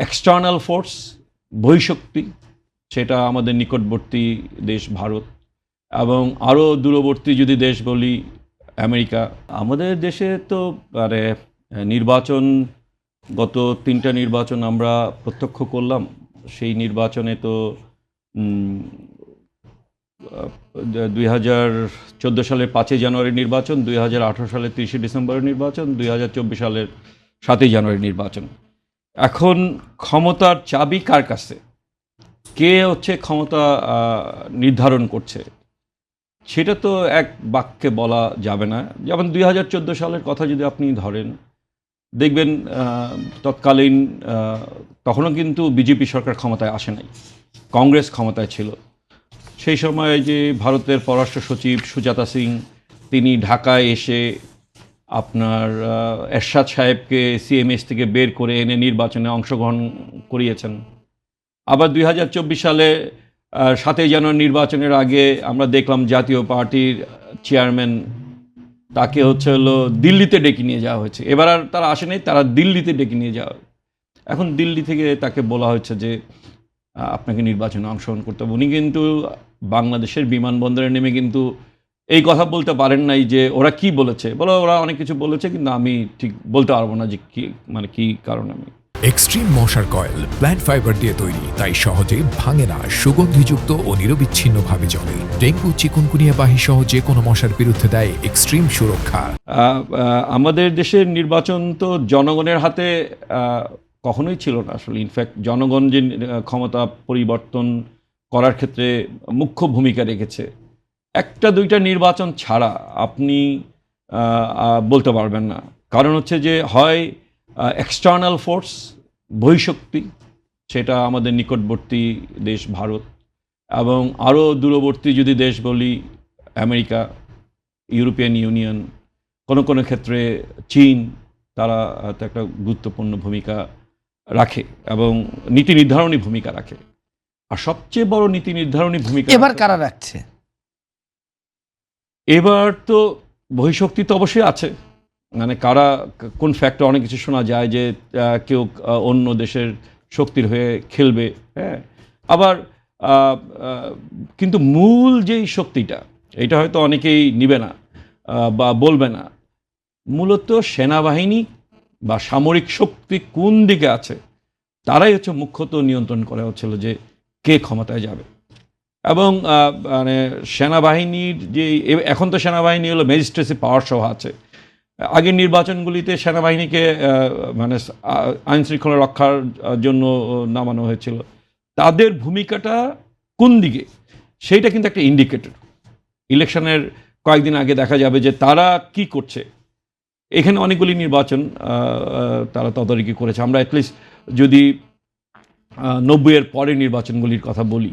External force, বহিঃশক্তি, সেটা আমাদের নিকটবর্তী দেশ ভারত এবং আরও দূরবর্তী যদি দেশ বলি আমেরিকা। আমাদের দেশে তো মানে নির্বাচন, গত 3টা নির্বাচন আমরা প্রত্যক্ষ করলাম। সেই নির্বাচনে তো 2014 সালের 5ই জানুয়ারি নির্বাচন, 2018 সালের 30শে ডিসেম্বরের নির্বাচন, 2024 সালের 7ই জানুয়ারি নির্বাচন। এখন ক্ষমতার চাবি কার কাছে? কে হচ্ছে ক্ষমতা নির্ধারণ করছে? সেটা তো এক বাক্যে বলা যাবে না। যেমন 2014 সালের কথা যদি আপনি ধরেন, দেখবেন তৎকালীন তখনও কিন্তু বিজেপি সরকার ক্ষমতায় আসে নাই, কংগ্রেস ক্ষমতায় ছিল। সেই সময় যে ভারতের পররাষ্ট্র সচিব সুজাতা সিং, তিনি ঢাকায় এসে আপনার এরশাদ সাহেবকে সিএমএস থেকে বের করে এনে নির্বাচনে অংশগ্রহণ করিয়েছেন। আবার 2024 সালে 7ই জানুয়ারি নির্বাচনের আগে আমরা দেখলাম জাতীয় পার্টির চেয়ারম্যান, তাকে হলো দিল্লিতে ডেকে নিয়ে যাওয়া হয়েছে। এবার আর তারা আসে নাই, তারা দিল্লিতে ডেকে নিয়ে যাওয়া। এখন দিল্লি থেকে তাকে বলা হয়েছে যে আপনাকে নির্বাচনে অংশগ্রহণ করতে হবে। উনি কিন্তু বাংলাদেশের বিমানবন্দরে নেমে কিন্তু এই কথা বলতে পারেন নাই যে ওরা কি বলেছে। বলো ওরা অনেক কিছু বলেছে, কিন্তু আমি ঠিক বলতে পারবো না যে কি কারণ। আমি এক্সট্রিম মশার কয়েল প্ল্যান্ট ফাইবার দিয়ে তৈরি, তাই সহজে ভাঙে না, সুগন্ধিযুক্ত ও নিরবিচ্ছিন্নভাবে জ্বলে। ডেঙ্গু, চিকুনগুনিয়া বাহি সহ যে কোনো মশার বিরুদ্ধে দেয় এক্সট্রিম সুরক্ষা। আমাদের দেশের নির্বাচন তো জনগণের হাতে কখনোই ছিল না আসলে। ইনফ্যাক্ট জনগণ যে ক্ষমতা পরিবর্তন করার ক্ষেত্রে মুখ্য ভূমিকা রেখেছে। 1-2টা নির্বাচন ছাড়া আপনি বলতে পারবেন না। কারণ হচ্ছে যে হয় এক্সটার্নাল ফোর্স, বহিঃশক্তি, সেটা আমাদের নিকটবর্তী দেশ ভারত এবং আরও দূরবর্তী যদি দেশ বলি আমেরিকা, ইউরোপিয়ান ইউনিয়ন, কোনো ক্ষেত্রে চীন, তারা একটা গুরুত্বপূর্ণ ভূমিকা রাখে এবং নীতি নির্ধারণী ভূমিকা রাখে। আর সবচেয়ে বড় নীতি নির্ধারণী ভূমিকা এবার কারা রাখছে? এবার তো বহিঃশক্তি তো অবশ্যই আছে। মানে কারা, কোন ফ্যাক্টর, অনেক কিছু শোনা যায় যে কেউ অন্য দেশের শক্তির হয়ে খেলবে, হ্যাঁ। আবার কিন্তু মূল যেই শক্তিটা, এটা হয়তো অনেকেই নিবে না বা বলবে না, মূলত সেনাবাহিনী বা সামরিক শক্তি কোন দিকে আছে, তারাই হচ্ছে মুখ্যত নিয়ন্ত্রণ করা হচ্ছিল যে কে ক্ষমতায় যাবে। এবং মানে সেনাবাহিনীর যে এখন তো সেনাবাহিনী হলো ম্যাজিস্ট্রেসি পাওয়ার সহ আছে। আগের নির্বাচনগুলিতে সেনাবাহিনীকে মানে আইন শৃঙ্খলা রক্ষার জন্য নামানো হয়েছিল। তাদের ভূমিকাটা কোন দিকে, সেইটা কিন্তু একটা ইন্ডিকেটর। ইলেকশনের কয়েকদিন আগে দেখা যাবে যে তারা কি করছে। এখানে অনেকগুলি নির্বাচন তারা তদারকি করেছে। আমরা অ্যাটলিস্ট যদি 90-এর পরের নির্বাচনগুলির কথা বলি,